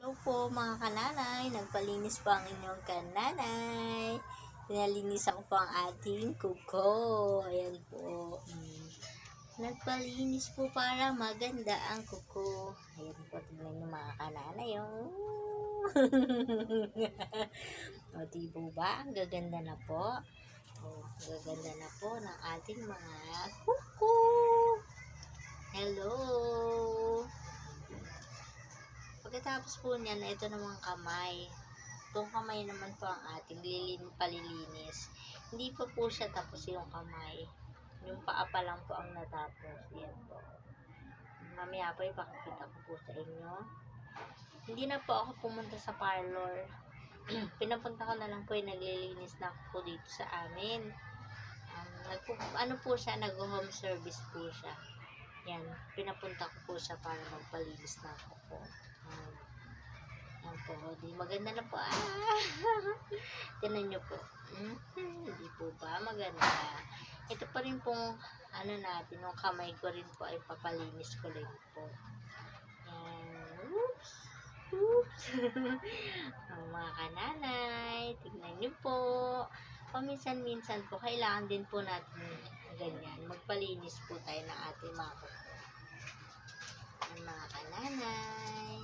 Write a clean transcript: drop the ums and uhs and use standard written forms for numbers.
Hello po mga kananay, nagpalinis po ang inyong kananay. Pinalinisan ko po ang ating kuko. Ayan po. Nagpalinis po para maganda ang kuko. Ayan po, tignan nyo mga kananay. O, diba ba? Ang gaganda na po. O, gaganda na po ng ating mga kuko. Hello! Pagkatapos po niyan, ito namang kamay. Itong kamay naman po ang ating palilinis. Hindi pa po siya tapos yung kamay. Yung paa pa lang po ang natapos. Yan po. Mamaya po ipakikita ko po sa inyo. Hindi na po ako pumunta sa parlor. Pinapunta ko na lang po yung naglilinis na po dito sa amin. Ano po siya, nag-home service po siya. Yan, pinapunta ko po siya para magpalinis na ako po. Yan po, di maganda na po. Tinan nyo po. Hindi po ba maganda? Ito pa rin pong ano natin, yung kamay ko rin po ay papalinis ko rin po. Yan. Oops. Mga kananay, tignan nyo po. Paminsan-minsan po, kailangan din po natin ganyan. Magpalinis po tayo ng ating mga kuko. Mga kananay.